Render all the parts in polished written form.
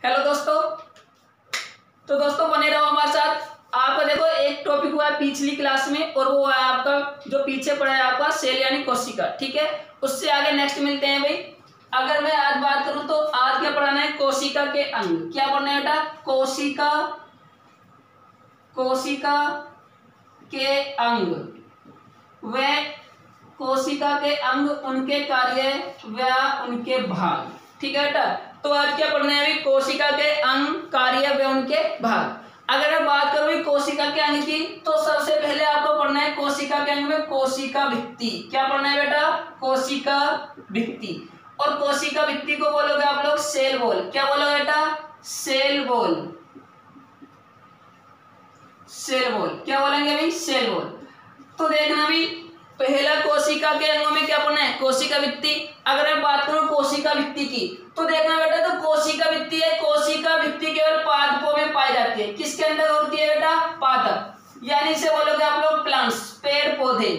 Hello दोस्तों। तो दोस्तों बने रहो हमारे साथ। आपका देखो एक टॉपिक हुआ है पिछली क्लास में और वो है आपका जो पीछे पड़ा है आपका सेल यानी कोशिका। ठीक है, उससे आगे नेक्स्ट मिलते हैं भाई। अगर मैं आज बात करूं तो आज क्या पढ़ाना है? कोशिका के अंग। क्या पढ़ना है बेटा? कोशिका के अंग। वे कोशिका के अंग, उनके कार्य व उनके भाग। ठीक है बेटा, तो आज क्या पढ़ना है अभी? कोशिका के अंग, कार्य व उनके भाग। अगर मैं बात करूं कोशिका के अंग की तो सबसे पहले आपको पढ़ना है कोशिका के अंग में कोशिका भित्ति। क्या पढ़ना है बेटा? कोशिका भित्ति। और कोशिका भित्ति को बोलोगे आप लोग सेल वॉल। क्या बोलोगे बेटा? Cell wall. सेल वॉल क्या बोलेंगे भाई? Cell wall. तो देखना भी पहला कोशिका के अंगों में क्या पढ़ना है? कोशिका भित्ति। अगर मैं बात करूं कोशिका भित्ति की तो देखना बेटा, तो कोशिका भित्ति है, कोशिका भित्ति केवल पादपों में पाई जाती है। किसके अंदर होती है बेटा? पादप, यानी इसे बोलोगे आप लोग प्लांट्स, पेड़ पौधे।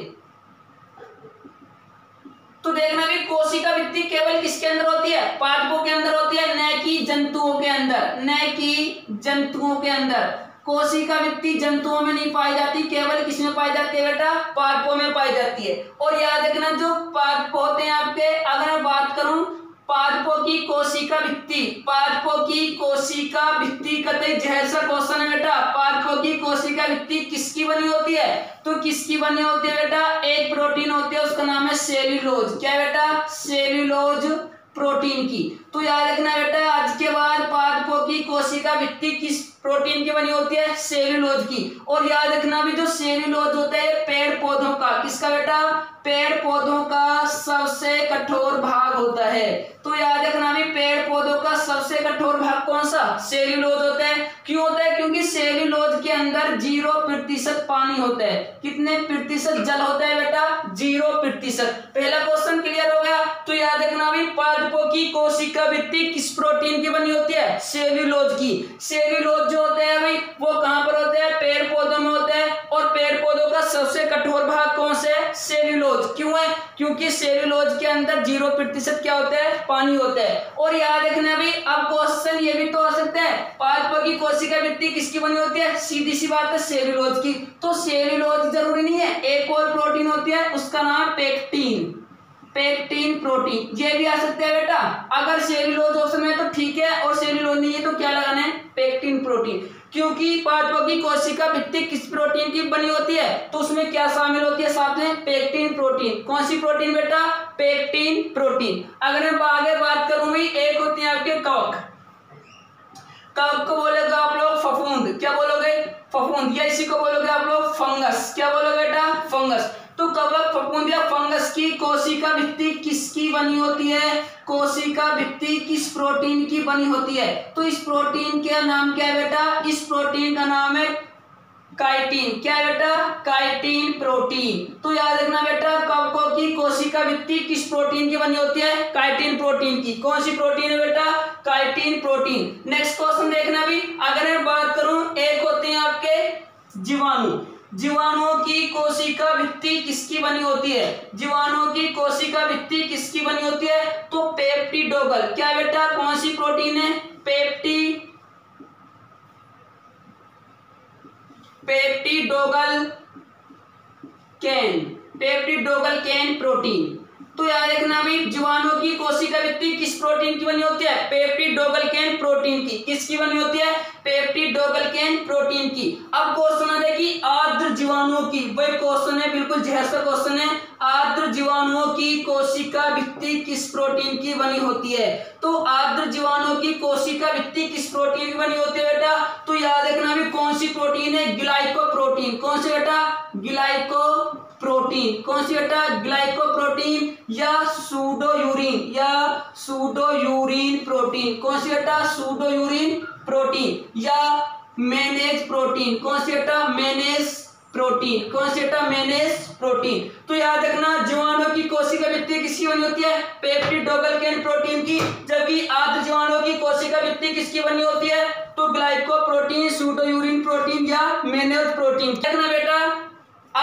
तो देखना भी कोशिका भित्ति केवल किसके अंदर होती है? पादपों के अंदर होती है, न कि जंतुओं के अंदर। न कि जंतुओं के अंदर कोशिका भित्ति जंतुओं में नहीं पाई जाती, केवल किसमें पाई जाती है बेटा? पादपों में पाई जाती है। और याद रखना जो पादप होते हैं आपके, अगर मैं बात करूं पादपों की कोशिका भित्ति, पादपों की कोशिका भित्ति कतई जहर सा क्वेश्चन है बेटा। पादपों की कोशिका भित्ति किसकी बनी होती है? तो किसकी बनी होती है बेटा? एक प्रोटीन होती है, उसका नाम है सेल्यूलोज। क्या बेटा? सेल्यूलोज प्रोटीन की। तो याद रखना बेटा, आज के बाद पादपों की कोशिका भित्ति किस प्रोटीन की बनी होती है? सेल्यूलोज की। और याद रखना भी जो सेल्यूलोज होता है पेड़ पौधों का, किसका बेटा? पेड़ पौधों का सबसे कठोर भाग होता है। तो याद रखना भी पेड़ पौधों का सबसे कठोर भाग कौन सा? सेल्यूलोज होता है। क्यों होता है? क्योंकि सेल्यूलोज के अंदर 0% पानी होता है। कितने प्रतिशत जल होता है बेटा? 0%। पहला क्वेश्चन क्लियर हो गया। तो याद रखना भी पादपों की कोशिका भित्ति किस प्रोटीन की बनी होती है? सेल्यूलोज की। सेल्यूलोज जो होते हैं भाई वो कहां पर होते हैं? पेड़ पौधों में होते हैं। और पेड़ पौधों का सबसे कठोर भाग कौन से? सेल्यूलोज। क्यों है? क्योंकि सेल्यूलोज के अंदर 0% क्या होता है? पानी होता है। और याद रखना भी अब क्वेश्चन ये भी तो आ सकते हैं, पादपों की कोशिका भित्ति किसकी बनी होती है? सीधी सी बात है सेल्यूलोज की। तो सेल्यूलोज जरूरी नहीं है, एक और प्रोटीन होती है उसका नाम पेक्टिन। पेक्टिन प्रोटीन ये भी आ सकते हैं बेटा। अगर सेल्यूलोज ऑप्शन है तो ठीक है, और सेल्यूलोज नहीं है तो क्या लगाना है? Pectin protein. क्योंकि पादपों की कोशिका भित्ति किस प्रोटीन की बनी होती है? तो उसमें क्या शामिल होती है साथ में? Pectin protein. कौन सी प्रोटीन बेटा? Pectin protein. अगर मैं आगे बात करूं भी, एक होती है आपके कवक। कवक को बोलोगे आप लोग फफूंद। क्या बोलोगे? फफूंद। या इसी को बोलोगे आप लोग फंगस। क्या बोलोगे बेटा? फंगस। तो कवक, फफूंद या फंगस की कोशिका भित्ति किसकी बनी होती है? कोशिका भित्ति किस प्रोटीन की बनी होती है? तो इस प्रोटीन का नाम क्या है बेटा? इस प्रोटीन का नाम है काइटिन। क्या है बेटा? Chitin protein. तो याद रखना बेटा, कवकों की कोशिका भित्ति किस प्रोटीन की बनी होती है? काइटिन प्रोटीन की। कौन सी प्रोटीन है बेटा? Chitin protein. नेक्स्ट क्वेश्चन देखना भी, अगर मैं बात करूं एक होते हैं आपके जीवाणु। जीवाणुओं की कोशिका भित्ति किसकी बनी होती है? जीवाणुओं की कोशिका भित्ति किसकी बनी होती है? तो पेप्टिडोगल। क्या बेटा? कौन सी प्रोटीन है? पेप्टिडोगल कैन प्रोटीन। तो याद रखना भी जीवाणुओं की कोशिका भित्ति किस प्रोटीन की बनी होती है? पेप्टिडोगल कैन प्रोटीन की। किसकी बनी होती है? पेप्टिडोगल कैन प्रोटीन की। अब क्वेश्चन है कि आर्द्र जीवाणुओं की, वही क्वेश्चन है, बिल्कुल जहर सा क्वेश्चन है। आर्द्र जीवाणुओं की कोशिका भित्ति किस प्रोटीन की बनी होती है? तो आर्द्र जीवाणुओं की कोशिका भित्ति किस प्रोटीन की बनी होती है बेटा? तो याद रखना भी कौन सी प्रोटीन है? ग्लाइकोप्रोटीन। कौन सी बेटा? ग्लाइकोप्रोटीन। कौन सी बेटा? ग्लाइकोप्रोटीन या सूडोयूरिन प्रोटीन। कौन सी बेटा? सूडोयूरिन प्रोटीन या मैनेज प्रोटीन। कौन सी बेटा? Manage protein. कौन सी बेटा? Manage protein. तो याद रखना जीवाणुओं की कोशिका भित्ति किसकी बनी होती है? पेप्टिडोगल कैन प्रोटीन की। जबकि आर्द्र जीवाणुओं की कोशिका भित्ति किसकी बनी होती है? तो ग्लाइकोप्रोटीन, सूडोयूरिन प्रोटीन या मैनेज प्रोटीन। देखना बेटा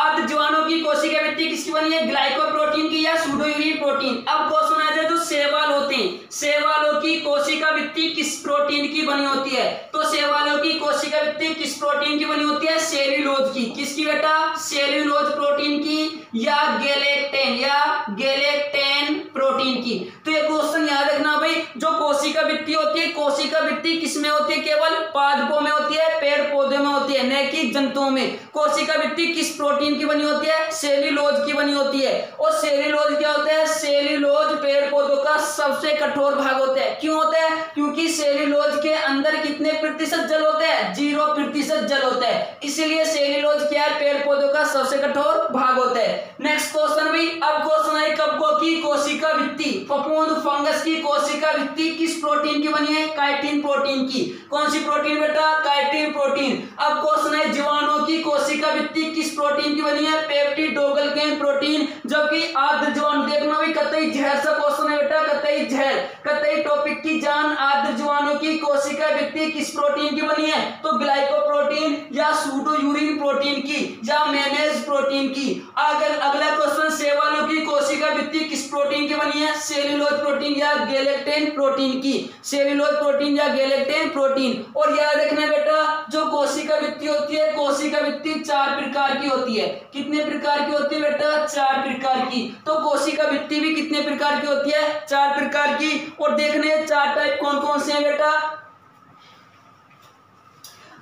आद्य जीवाणु की कोशिका भित्ति किसकी बनी है, ग्लाइकोप्रोटीन की या सूडोयूरिन प्रोटीन। अब क्वेश्चन आ जाए जो शैवाल होते हैं, शैवालों की कोशिका भित्ति किस प्रोटीन की बनी होती है, तो शैवालों की कोशिका भित्ति किस प्रोटीन की बनी होती है, सेल्यूलोज की। किसकी बेटा, सेल्यूलोज प्रोटीन की या गैलेक्टेन प्रोटीन की। तो ये क्वेश्चन याद रखना भाई, जो कोशिका भित्ति होती है, कोशिका भित्ति किसमें होती है, केवल पादपों में होती है, पेड़ पौधों में होती है, न कि जंतुओं में। कोशिका भित्ति किस प्रोटीन की बनी होती है, सेल्यूलोज की बनी होती है। और सेल्यूलोज क्या होता है, सेल्यूलोज पेड़ पौधों का सबसे कठोर भाग होता है। क्यों होता है, क्योंकि सेल्यूलोज के अंदर कितने प्रतिशत जल होता है, 0% जल होता है, इसीलिए सेल्यूलोज क्या है, पेड़ पौधों का सबसे कठोर भाग होता है। नेक्स्ट क्वेश्चन भी, अब क्वेश्चन है कवकों की कोशिका भित्ति, फफूंद फंगस की कोशिका भित्ति किस प्रोटीन की बनी है, काइटिन प्रोटीन की। कौन सी प्रोटीन बेटा, काइटिन प्रोटीन। अब क्वेश्चन है जीवाणुओं की कोशिका भित्ति किस प्रोटीन की बनी है, पेप्टिडोग्लिकैन प्रोटीन। जबकि आद्य जीवाणु, देखना भी कतई जहर सा क्वेश्चन है बेटा, कतई जहर, कतई टॉपिक की जान। आद्य जीवाणु की कोशिका भित्ति किस प्रोटीन की बनी है, तो ग्लाइकोप्रोटीन या सूडोयूरिन प्रोटीन की या मैनेज प्रोटीन की। अगला क्वेश्चन, शैवालों की कोशिका भित्ति किस प्रोटीन की बनी है, सेल्यूलोज प्रोटीन या गैलेक्टेन प्रोटीन की, सेल्यूलोज प्रोटीन या गैलेक्टेन प्रोटीन। और याद रखना बेटा, जो कोशिका भित्ति होती है, कोशिका भित्ति 4 प्रकार की होती है। कितने प्रकार की होती है बेटा, 4 प्रकार की। तो कोशिका भित्ति भी कितने प्रकार की होती है, 4 प्रकार की। और देखने 4 टाइप कौन कौन से हैं बेटा।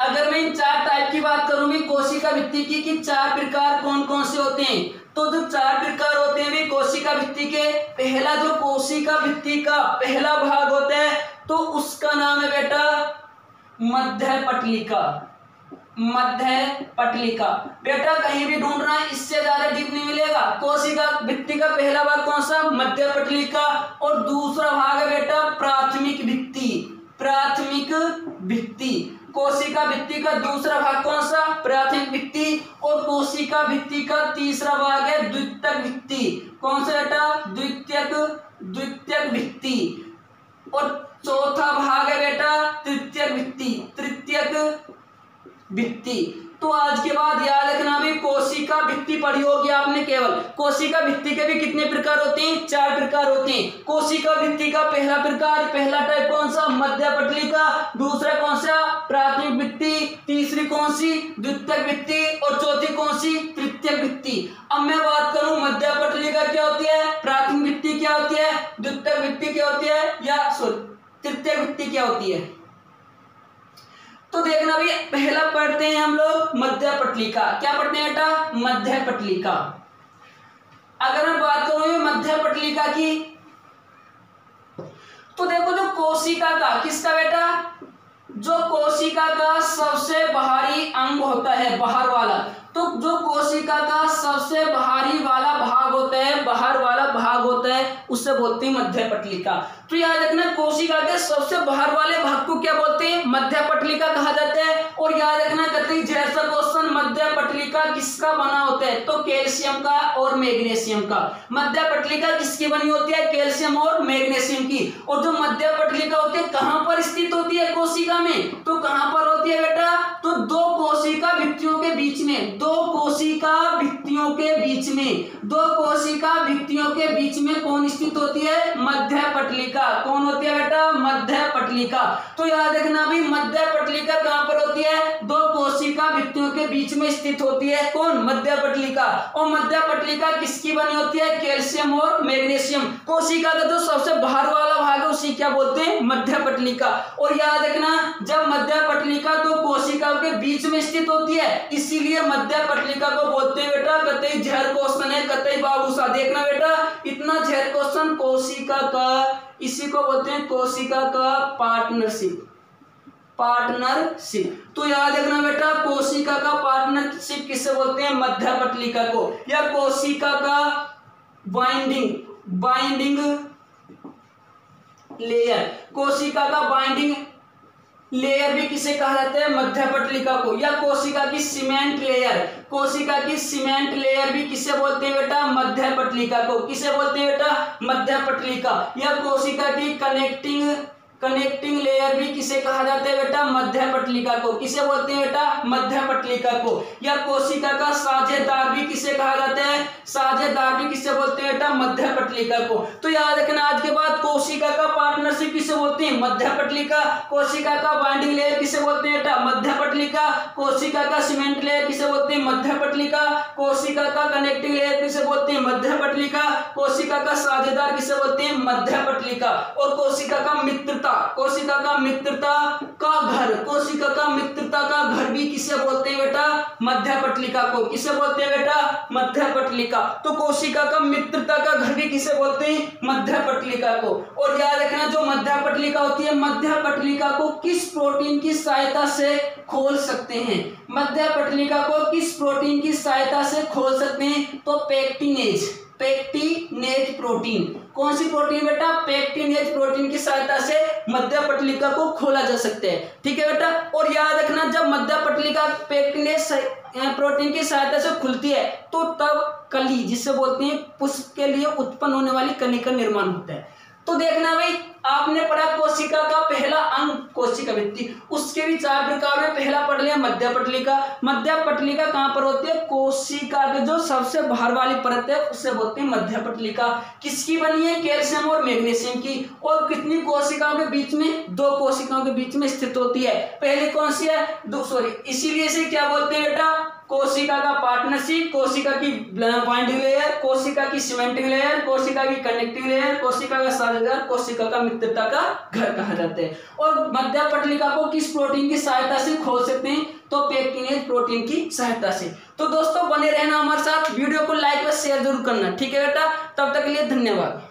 अगर मैं इन 4 टाइप की बात करूंगी कोशिका भित्ति की कि 4 प्रकार कौन कौन से होते हैं, तो जो 4 प्रकार होते हैं वे कोशिका भित्ति के, पहला जो कोशिका भित्ति का पहला भाग होता है तो उसका नाम है बेटा मध्य पटलिका। मध्य पटलिका बेटा कहीं भी ढूंढना, इससे ज्यादा डीप नहीं मिलेगा। कोशिका भित्ति का पहला भाग कौन सा, मध्य पटलिका। और दूसरा भाग है बेटा प्राथमिक भित्ति। प्राथमिक भित्ति, कोशिका भित्ति का दूसरा भाग कौन सा, प्राथमिक भित्ति। और कोशिका भित्ति का तीसरा भाग है द्वितीयक भित्ति। कौन सा बेटा, द्वितीयक भित्ति। और चौथा भाग है बेटा तृतीयक भित्ति। तृतीयक भित्ति। तो आज के बाद याद रखना भी, कोशिका भित्ति पढ़ी होगी आपने केवल। कोशिका भित्ति के भी कितने प्रकार होते हैं, 4 प्रकार होते हैं। कोशिका भित्ति का पहला प्रकार, पहला टाइप कौन सा, मध्य पटलिका। दूसरा कौन सा, प्राथमिक भित्ति। तीसरी कौन सी, द्वितीयक भित्ति। और चौथी कौन सी, तृतीयक भित्ति। अब मैं बात करूं मध्य पटलिका क्या होती है, प्राथमिक भित्ति क्या होती है, द्वितीयक भित्ति क्या होती है, या तृतीयक भित्ति क्या होती है। तो देखना भी, पहला पढ़ते हैं हम लोग मध्य पटलिका। क्या पढ़ते हैं बेटा, मध्य पटलिका। अगर मैं बात करूं मध्य पटलिका की, तो देखो जो कोशिका का, किसका बेटा, जो कोशिका का सबसे बाहरी अंग होता है, बाहर वाला, तो जो कोशिका का सबसे बाहरी वाला भाग होता है, बाहर वाला भाग होता है, उससे बोलते हैं मध्य पटलिका। तो याद रखना, कोशिका के सबसे बाहर वाले भाग को क्या बोलते हैं, मध्य पटलिका कहा जाता है। और याद रखना कतई जैसा क्वेश्चन, मध्य पटलिका किसका बना होता है, तो कैल्शियम का और मैग्नीशियम का। मध्य पटलिका किसकी बनी होती है, कैल्शियम और मैग्नीशियम की। और जो मध्य पटलिका होती है कहां पर स्थित होती है कोशिका में, तो कहां पर होती है बेटा, तो 2 कोशिका भित्तियों के बीच में, 2 कोशिका भित्तियों के बीच में, 2 कोशिका भित्तियों के बीच में कौन स्थित होती है, मध्य पटलिका। कौन होती है बेटा, मध्य पटलिका। तो याद रखना भी, मध्य पटलिका कहां पर होती है, 2 कोशिका भित्तियों के बीच में स्थित होती है, कौन, मध्य पटलिका। और मध्य पटलिका किसकी बनी होती है, कैल्शियम और मैग्नीशियम। कोशिका का जो सबसे बाहर वाला भाग है उसी क्या बोलते हैं, मध्य पटलिका। और याद रखना, जब मध्य पटलिका 2 कोशिकाओं के बीच में स्थित होती है, इसीलिए मध्य पटलिका को बोलते हैं बेटा, कतई जहर क्वेश्चन है, कतई बाबूसा। देखना बेटा, इतना जहर क्वेश्चन कोशिका का, इसी को बोलते हैं कोशिका का पार्टनरशिप। पार्टनरशिप। तो याद रखना बेटा, कोशिका का पार्टनरशिप किससे बोलते हैं, मध्य पटलिका को। या कोशिका का बाइंडिंग लेयर, कोशिका का बाइंडिंग लेयर भी किसे कहा जाता है, मध्य पटलिका को। या कोशिका की सीमेंट लेयर, कोशिका की सीमेंट लेयर भी किसे बोलते हैं बेटा, मध्य पटलिका को। किसे बोलते हैं बेटा, मध्य पटलिका। या कोशिका की कनेक्टिंग लेयर लेयर भी किसे कहा जाता है बेटा, मध्य पटलिका को। किसे बोलते हैं बेटा, मध्य पटलिका को। या कोशिका का साझेदार भी किसे कहा जाता है, साझेदार भी किसे बोलते हैं बेटा, मध्य पटलिका को। तो याद रखना आज के बाद कोशिका का पार्टनरशिप किसे बोलते हैं, मध्य पटलिका। कोशिका का बाइंडिंग लेयर किसे बोलते हैं बेटा, मध्य पटलिका। कोशिका का सीमेंट लेयर किसे बोलते हैं, मध्य पटलिका। कोशिका का कनेक्टिंग लेयर किसे बोलते हैं, मध्य पटलिका। कोशिका का साझेदार किसे बोलते हैं, मध्य पटलिका। और कोशिका का मित्रता, कोशिका का मित्रता का घर, कोशिका का मित्रता का घर भी किसे बोलते हैं बेटा, मध्य पटलिका को। किसे बोलते हैं बेटा, मध्य पटलिका। तो कोशिका का मित्रता का घर भी किसे बोलते हैं, मध्य पटलिका को। और याद रखना जो मध्य पटलिका होती है, मध्य पटलिका को किस प्रोटीन की सहायता से खोल सकते हैं, मध्य पटलिका को किस प्रोटीन की सहायता से खोल सकते हैं, तो पेक्टिनेज, पेक्टिनेज प्रोटीन। कौन सी प्रोटीन बेटा, पेक्टिनेज प्रोटीन की सहायता से मध्य पटलिका को खोला जा सकता है। ठीक है बेटा। और याद रखना जब मध्य पटलिका पेक्टिनेज प्रोटीन की सहायता से खुलती है तो तब कली, जिसे बोलते हैं पुष्प के लिए उत्पन्न होने वाली कली का निर्माण होता है। तो देखना भाई, आपने पढ़ा कोशिका का पहला अंग कोशिका भित्ति, उसके भी 4 प्रकार में। पहला पढ़ लिया मध्य पटलिका। मध्य पटलिका कहाँ पर होती है, कोशिका के जो सबसे बाहर वाली परत है उसे बोलते हैं मध्य पटलिका। किसकी बनी है, कैल्शियम और मैग्नीशियम की। और कितनी कोशिकाओं के बीच में, 2 कोशिकाओं के बीच में स्थित होती है। पहले कौन सी है, इसीलिए इसे क्या बोलते हैं बेटा, कोशिका का पार्टनरशिप, कोशिका की बाइंडिंग लेयर, कोशिका की सीमेंटिंग लेयर, कोशिका की कनेक्टिंग लेयर, कोशिका का साझेदार, कोशिका का मित्रता का घर कहा जाता है। और मध्य पटलिका को किस प्रोटीन की सहायता से खोल सकते हैं, तो पेक्टिनेज प्रोटीन की सहायता से। तो दोस्तों बने रहना हमारे साथ, वीडियो को लाइक व शेयर जरूर करना। ठीक है बेटा, तब तक के लिए धन्यवाद।